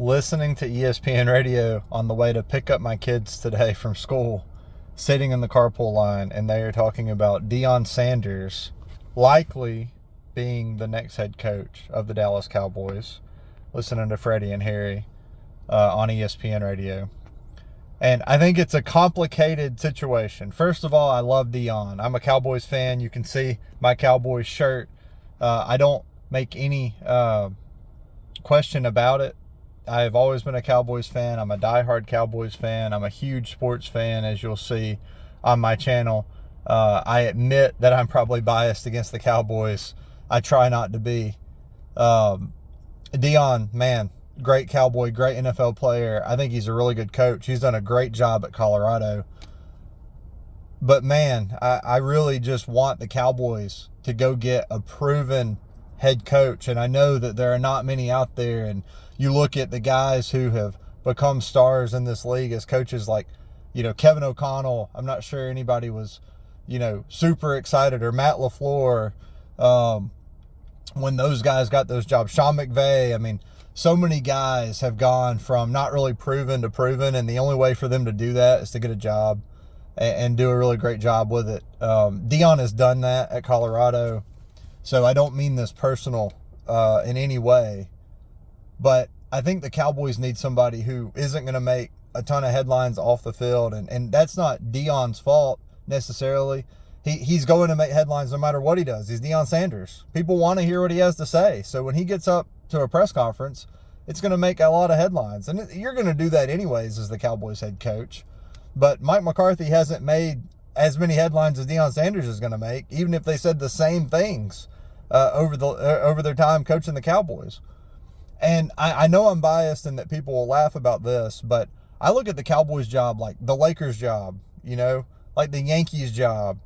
listening to ESPN radio on the way to pick up my kids today from school, sitting in the carpool line, and they are talking about Deion Sanders likely being the next head coach of the Dallas Cowboys, listening to Freddie and Harry on ESPN radio. And I think it's a complicated situation. First of all, I love Deion. I'm a Cowboys fan. You can see my Cowboys shirt. I don't make any question about it. I have always been a Cowboys fan. I'm a diehard Cowboys fan. I'm a huge sports fan, as you'll see on my channel. I admit that I'm probably biased against the Cowboys. I try not to be. Deion, man, great Cowboy, great NFL player. I think he's a really good coach. He's done a great job at Colorado. But, man, I really just want the Cowboys to go get a proven head coach. And I know that there are not many out there. And you look at the guys who have become stars in this league as coaches like, Kevin O'Connell. I'm not sure anybody was, super excited. Or Matt LaFleur when those guys got those jobs. Sean McVay. I mean, so many guys have gone from not really proven to proven. And the only way for them to do that is to get a job and do a really great job with it. Deion has done that at Colorado. So I don't mean this personal in any way. But I think the Cowboys need somebody who isn't going to make a ton of headlines off the field. And that's not Deion's fault necessarily. He's going to make headlines no matter what he does. He's Deion Sanders. People want to hear what he has to say. So when he gets up to a press conference, it's going to make a lot of headlines. And you're going to do that anyways as the Cowboys head coach. But Mike McCarthy hasn't made as many headlines as Deion Sanders is going to make, even if they said the same things over their time coaching the Cowboys. And I know I'm biased and that people will laugh about this, but I look at the Cowboys job like the Lakers job, like the Yankees job.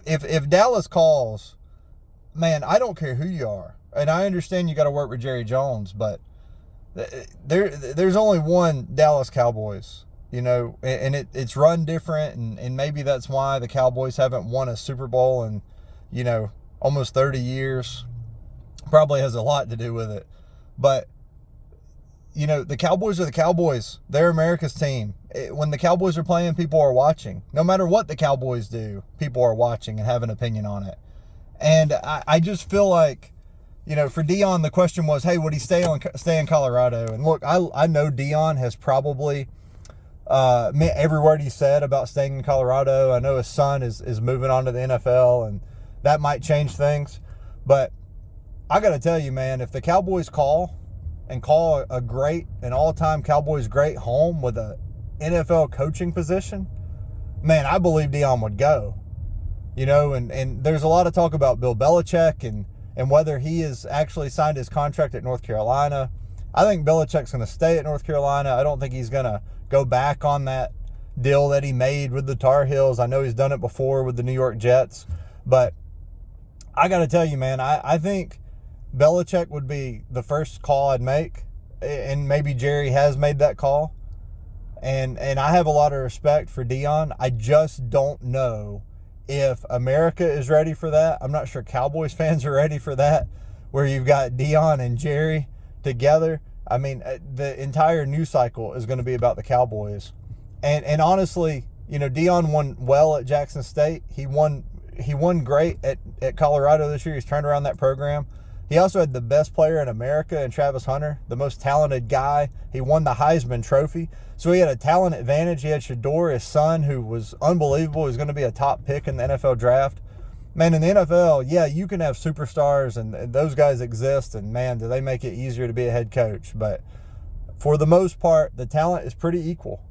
If Dallas calls, man, I don't care who you are. And I understand you got to work with Jerry Jones, but there's only one Dallas Cowboys, and it's run different. And maybe that's why the Cowboys haven't won a Super Bowl in, almost 30 years. Probably has a lot to do with it. But, the Cowboys are the Cowboys. They're America's team. When the Cowboys are playing, people are watching. No matter what the Cowboys do, people are watching and have an opinion on it. And I just feel like, for Deion, the question was, hey, would he stay in Colorado? And look, I know Deion has probably meant every word he said about staying in Colorado. I know his son is moving on to the NFL, and that might change things. But I got to tell you, man, if the Cowboys call an all-time Cowboys great home with a NFL coaching position, man, I believe Deion would go. And there's a lot of talk about Bill Belichick and whether he has actually signed his contract at North Carolina. I think Belichick's going to stay at North Carolina. I don't think he's going to go back on that deal that he made with the Tar Heels. I know he's done it before with the New York Jets. But I got to tell you, man, I think Belichick would be the first call I'd make. And maybe Jerry has made that call. And I have a lot of respect for Deion. I just don't know if America is ready for that. I'm not sure Cowboys fans are ready for that, where you've got Deion and Jerry together. I mean, the entire news cycle is going to be about the Cowboys. And honestly, Deion won well at Jackson State. He won great at Colorado this year. He's turned around that program. He also had the best player in America in Travis Hunter, the most talented guy. He won the Heisman Trophy. So he had a talent advantage. He had Shador, his son, who was unbelievable. He's going to be a top pick in the NFL draft. Man, in the NFL, yeah, you can have superstars, and those guys exist, and, man, do they make it easier to be a head coach. But for the most part, the talent is pretty equal,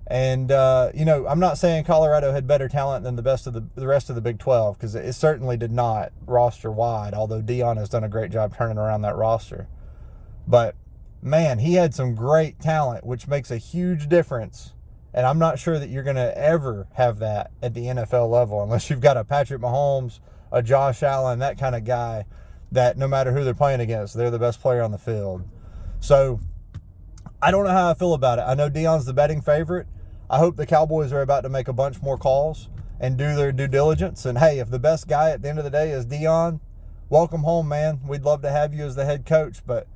And, I'm not saying Colorado had better talent than the rest of the Big 12, because it certainly did not roster-wide, although Deion has done a great job turning around that roster. But, man, he had some great talent, which makes a huge difference. And I'm not sure that you're going to ever have that at the NFL level unless you've got a Patrick Mahomes, a Josh Allen, that kind of guy that no matter who they're playing against, they're the best player on the field. So, I don't know how I feel about it. I know Deion's the betting favorite. I hope the Cowboys are about to make a bunch more calls and do their due diligence. And, hey, if the best guy at the end of the day is Deion, welcome home, man. We'd love to have you as the head coach. But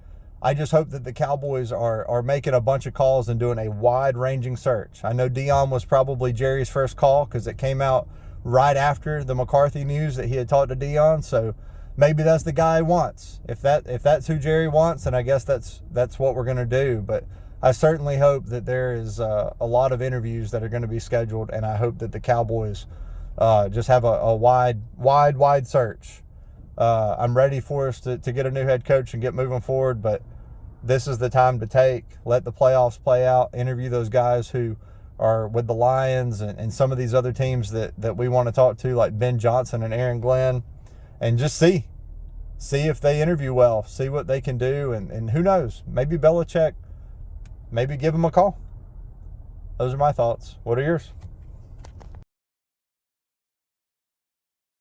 I just hope that the Cowboys are making a bunch of calls and doing a wide-ranging search. I know Deion was probably Jerry's first call because it came out right after the McCarthy news that he had talked to Deion. So maybe that's the guy he wants. If that's who Jerry wants, then I guess that's what we're going to do. But I certainly hope that there is a lot of interviews that are going to be scheduled, and I hope that the Cowboys just have a wide search. I'm ready for us to get a new head coach and get moving forward, but this is the time to let the playoffs play out, interview those guys who are with the Lions and some of these other teams that we want to talk to, like Ben Johnson and Aaron Glenn, and just see if they interview well, see what they can do, and who knows, maybe Belichick, maybe give them a call. Those are my thoughts. What are yours?